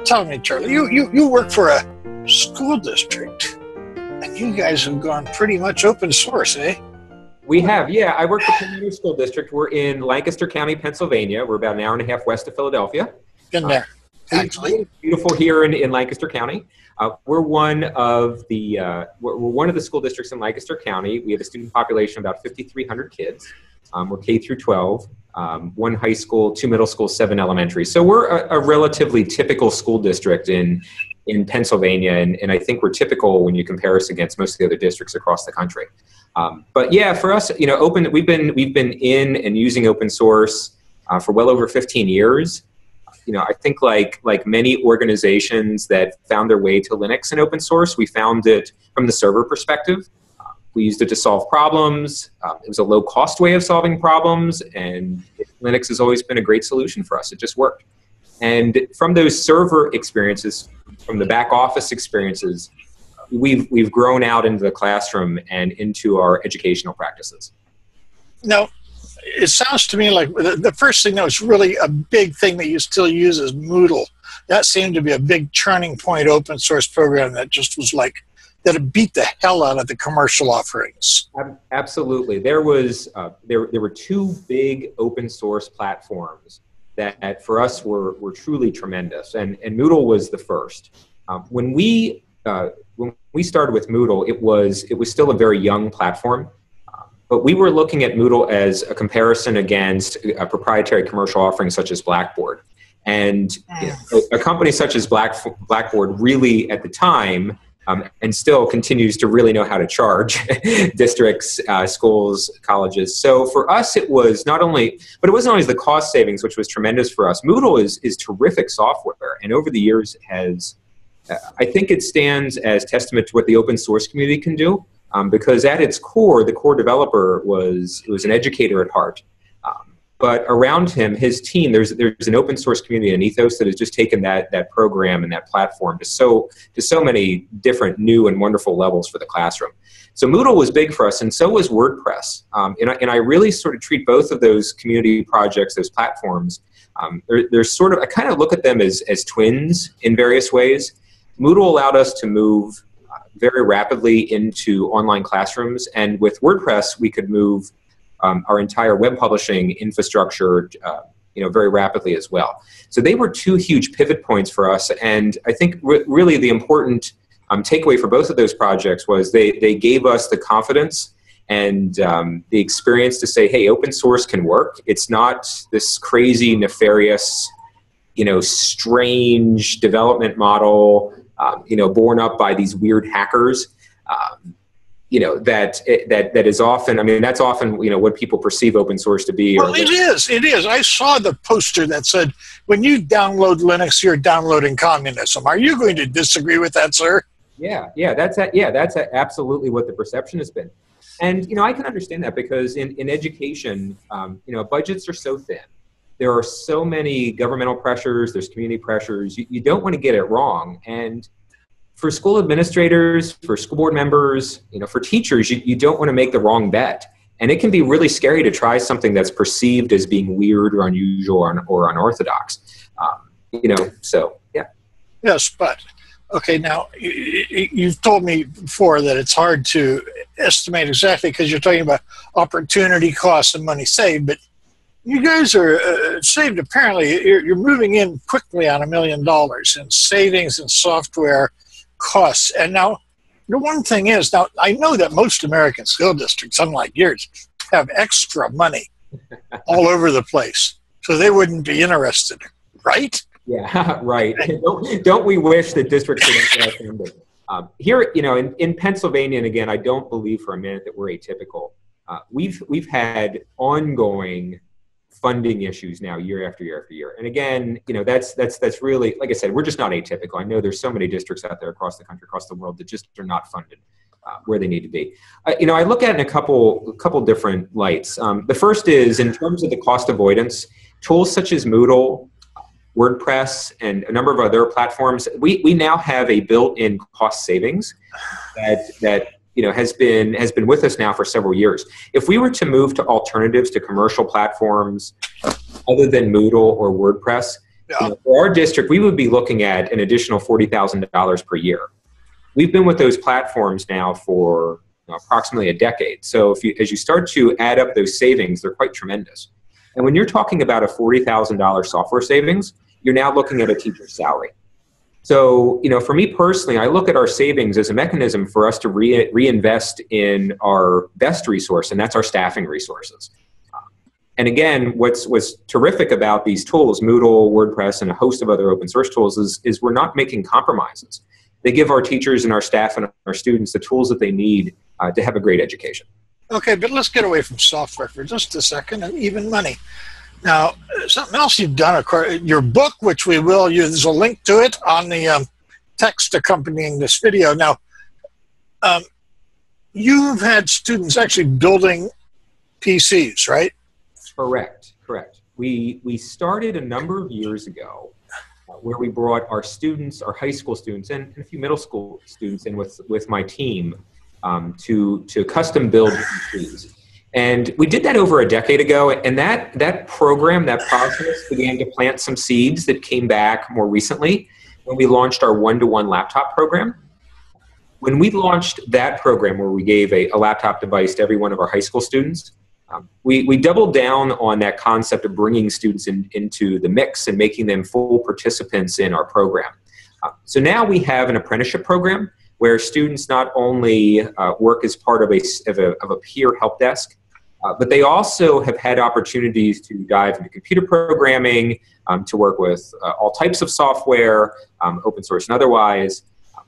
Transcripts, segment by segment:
tell me, Charlie, you work for a school district, and you guys have gone pretty much open source, eh? We have, yeah. I work for Proponent School District. We're in Lancaster County, Pennsylvania. We're about an hour and a half west of Philadelphia. Been there, actually. Beautiful here in Lancaster County. We're one of the we're one of the school districts in Lancaster County. We have a student population of about 5,300 kids. We're K through 12, one high school, 2 middle schools, 7 elementary. So we're a relatively typical school district in Pennsylvania, and I think we're typical when you compare us against most of the other districts across the country. But yeah, for us, you know, we've been in and using open source for well over 15 years. You know, I think like many organizations that found their way to Linux and open source, we found it from the server perspective. We used it to solve problems. It was a low-cost way of solving problems, and Linux has always been a great solution for us. It just worked. And from those server experiences, from the back office experiences, we've grown out into the classroom and into our educational practices. Now, it sounds to me like the first thing that was really a big thing that you still use is Moodle. That seemed to be a big turning point open source program that just was like, that it beat the hell out of the commercial offerings. Absolutely. There were 2 big open source platforms that for us were truly tremendous, and Moodle was the first. When we started with Moodle, it was still a very young platform, but we were looking at Moodle as a comparison against a proprietary commercial offering such as Blackboard. And you know, a company such as Blackboard really, at the time, and still continues to really know how to charge districts, schools, colleges. So for us, it was not only, but it wasn't always the cost savings, which was tremendous for us. Moodle is terrific software, and over the years has, I think it stands as testament to what the open source community can do, because at its core, the core developer was an educator at heart. But around him, his team, there's an open source community, an ethos that has just taken that program and that platform to so many different new and wonderful levels for the classroom. So Moodle was big for us, and so was WordPress. And I really sort of treat both of those community projects, those platforms, they're sort of, I kind of look at them as twins in various ways. Moodle allowed us to move very rapidly into online classrooms, and with WordPress, we could move our entire web publishing infrastructure, very rapidly as well. So they were 2 huge pivot points for us, and I think really the important takeaway for both of those projects was they gave us the confidence and the experience to say, hey, open source can work. It's not this crazy, nefarious, strange development model, born up by these weird hackers. That is often, I mean, that's often, what people perceive open source to be. Well, it is. I saw the poster that said, when you download Linux, you're downloading communism. Are you going to disagree with that, sir? Yeah, that's absolutely what the perception has been. And, I can understand that because in education, budgets are so thin. There are so many governmental pressures, there's community pressures. You don't want to get it wrong. And for school administrators, for school board members, for teachers, you don't want to make the wrong bet. And it can be really scary to try something that's perceived as being weird or unusual or unorthodox. So, yeah. Yes, but, okay, now, you've told me before that it's hard to estimate exactly because you're talking about opportunity costs and money saved, but you guys are saved, apparently, you're moving in quickly on $1 million in savings and software costs. And now, the one thing is, now I know that most American school districts, unlike yours, have extra money all over the place, so they wouldn't be interested, right? Yeah, right. Don't we wish that districts would here, in Pennsylvania, and again, I don't believe for a minute that we're atypical. We've had ongoing funding issues now year after year after year. And again, that's really, like I said, we're just not atypical. I know there's so many districts out there across the country, across the world that just are not funded where they need to be. I look at it in a couple different lights. The first is in terms of the cost avoidance, tools such as Moodle, WordPress, and a number of other platforms, we now have a built-in cost savings that has been with us now for several years. If we were to move to alternatives to commercial platforms other than Moodle or WordPress, Yeah. For our district, we would be looking at an additional $40,000 per year. We've been with those platforms now for approximately a decade. So as you start to add up those savings, they're quite tremendous. And when you're talking about a $40,000 software savings, you're now looking at a teacher's salary. So, for me personally, I look at our savings as a mechanism for us to reinvest in our best resource, and that's our staffing resources. And again, what's terrific about these tools, Moodle, WordPress, and a host of other open source tools is we're not making compromises. They give our teachers and our staff and our students the tools that they need to have a great education. Okay, but let's get away from software for just a second, and even money. Now, something else you've done, your book, which we will use, there's a link to it on the text accompanying this video. Now, you've had students actually building PCs, right? Correct. We started a number of years ago where we brought our students, our high school students, and a few middle school students in with my team to custom build PCs. And we did that over a decade ago, and that program, that process began to plant some seeds that came back more recently when we launched our one-to-one laptop program. When we launched that program where we gave a laptop device to every one of our high school students, we doubled down on that concept of bringing students into the mix and making them full participants in our program. So now we have an apprenticeship program where students not only work as part of a peer help desk, but they also have had opportunities to dive into computer programming, to work with all types of software, open source and otherwise.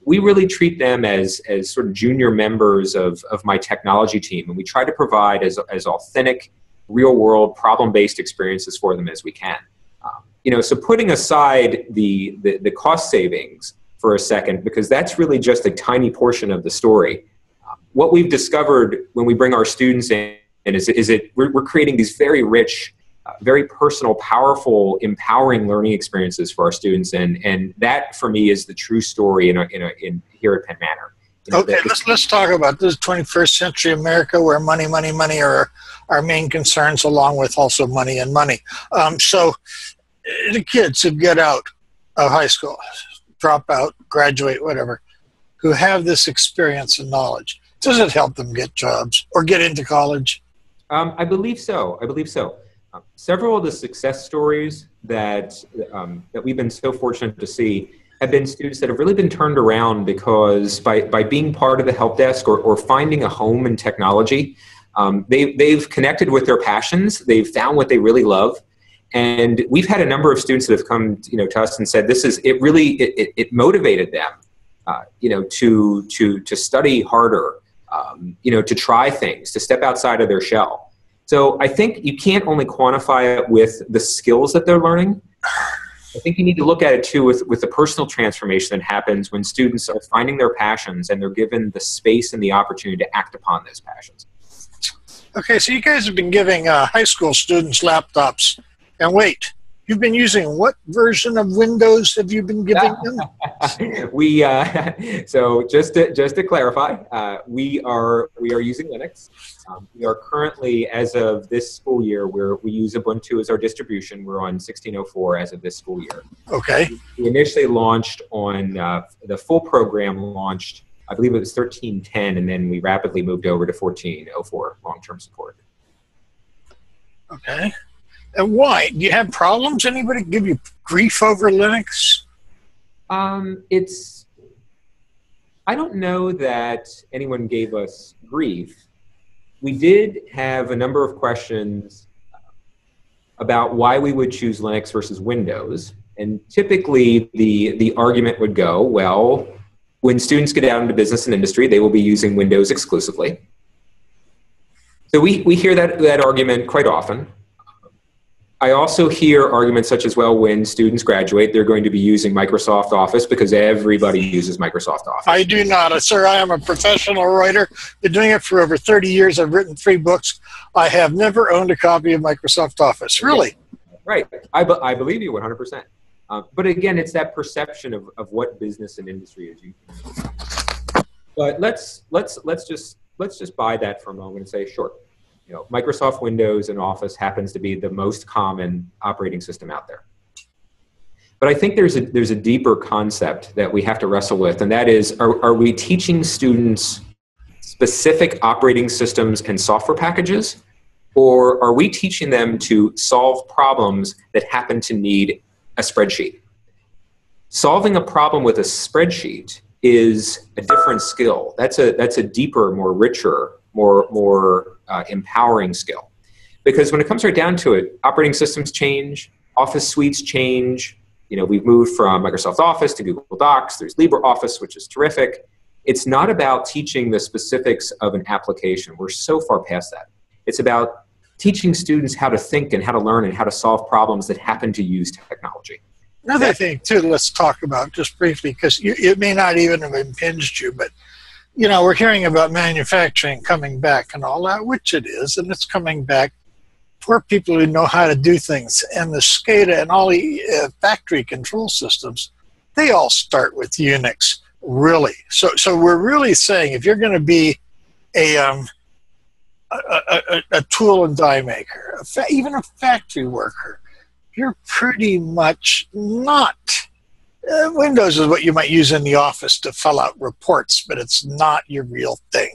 We really treat them as sort of junior members of my technology team, and we try to provide as authentic, real-world, problem-based experiences for them as we can. So putting aside the cost savings for a second, because that's really just a tiny portion of the story. What we've discovered when we bring our students in is we're creating these very rich, very personal, powerful, empowering learning experiences for our students, and that for me is the true story in here at Penn Manor. Okay, let's talk about this 21st century America, where money are our main concerns, along with also money and money. So the kids who get out of high school, drop out, graduate, whatever, who have this experience and knowledge, does it help them get jobs or get into college? I believe so. Several of the success stories that we've been so fortunate to see have been students that have really been turned around because by being part of the help desk or finding a home in technology, they've connected with their passions. They've found what they really love. And we've had a number of students that have come to us and said it motivated them to study harder, to try things, to step outside of their shell. So I think you can't only quantify it with the skills that they're learning. I think you need to look at it too with the personal transformation that happens when students are finding their passions and they're given the space and the opportunity to act upon those passions. Okay, so you guys have been giving high school students laptops, and wait, you've been using what version of Windows have you been giving them? So just to clarify, we are using Linux. We are currently, as of this school year, we use Ubuntu as our distribution. We're on 16.04 as of this school year. Okay. We initially launched on the full program launched, I believe it was 13.10, and then we rapidly moved over to 14.04 long-term support. Okay. And why? Do you have problems? Anybody give you grief over Linux? I don't know that anyone gave us grief. We did have a number of questions about why we would choose Linux versus Windows. And typically the argument would go, well, when students get out into business and industry, they will be using Windows exclusively. So we hear that argument quite often. I also hear arguments such as, well, when students graduate, they're going to be using Microsoft Office because everybody uses Microsoft Office. I do not, sir. I am a professional writer. Been doing it for over 30 years. I've written 3 books. I have never owned a copy of Microsoft Office. Really? Right. I believe you 100%. But again, it's that perception of what business and industry is using. But let's just buy that for a moment and say, sure. Microsoft Windows and Office happens to be the most common operating system out there. But I think there's a deeper concept that we have to wrestle with, and that is, are we teaching students specific operating systems and software packages, or are we teaching them to solve problems that happen to need a spreadsheet? Solving a problem with a spreadsheet is a different skill. That's a deeper, more richer, more empowering skill. Because when it comes right down to it, operating systems change, office suites change. You know, we've moved from Microsoft Office to Google Docs. There's LibreOffice, which is terrific. It's not about teaching the specifics of an application. We're so far past that. It's about teaching students how to think and how to learn and how to solve problems that happen to use technology. Another thing, too, let's talk about just briefly, because it may not even have impinged you, but, you know, we're hearing about manufacturing coming back and all that, which it is, and it's coming back for people who know how to do things. And the SCADA and all the factory control systems, they all start with Unix, really. So we're really saying if you're going to be a tool and die maker, even a factory worker, you're pretty much not. Windows is what you might use in the office to fill out reports, but it's not your real thing.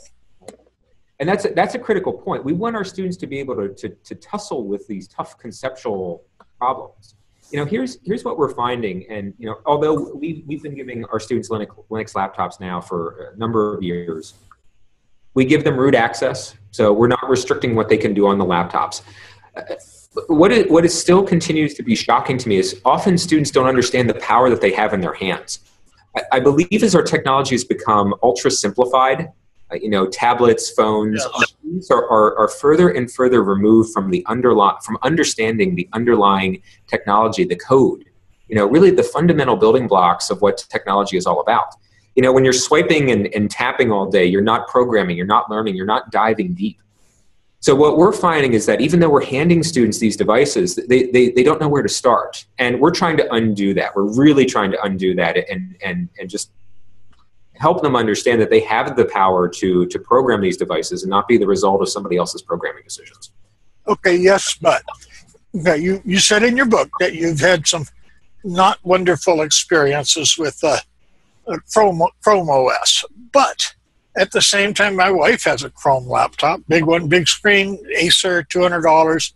And that's a critical point. We want our students to be able to tussle with these tough conceptual problems. You know, here's what we're finding. And, you know, although we've been giving our students Linux laptops now for a number of years, we give them root access. So we're not restricting what they can do on the laptops. What it still continues to be shocking to me is often students don't understand the power that they have in their hands. I believe as our technology has become ultra simplified, you know, tablets, phones, our students are further and further removed from from understanding the underlying technology, the code, you know, really the fundamental building blocks of what technology is all about. You know, when you're swiping and tapping all day, you're not programming, you're not learning, you're not diving deep. So what we're finding is that even though we're handing students these devices, they don't know where to start. And we're trying to undo that. We're really trying to undo that and just help them understand that they have the power to program these devices and not be the result of somebody else's programming decisions. Okay, yes, but you said in your book that you've had some not wonderful experiences with Chrome OS, but at the same time, my wife has a Chrome laptop, big one, big screen, Acer, $200.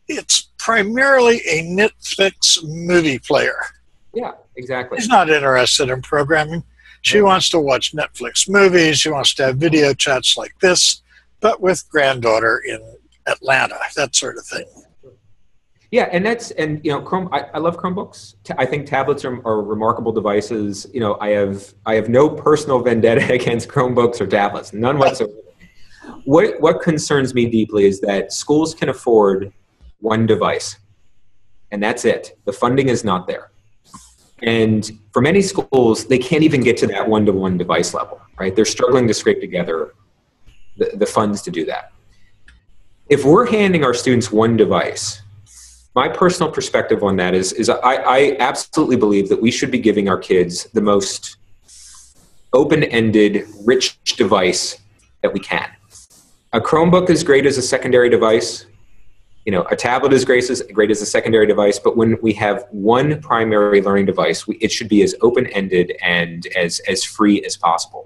It's primarily a Netflix movie player. Yeah, exactly. She's not interested in programming. She wants to watch Netflix movies. She wants to have video chats like this, but with granddaughter in Atlanta, that sort of thing. Yeah, and you know, Chrome. I love Chromebooks. I think tablets are remarkable devices. You know, I have no personal vendetta against Chromebooks or tablets, none whatsoever. What concerns me deeply is that schools can afford one device, and that's it. The funding is not there. And for many schools, they can't even get to that one-to-one device level, right? They're struggling to scrape together the funds to do that. If we're handing our students one device, my personal perspective on that is I absolutely believe that we should be giving our kids the most open-ended, rich device that we can. A Chromebook is great as a secondary device. You know, a tablet is great as a secondary device, but when we have one primary learning device, it should be as open-ended and as free as possible.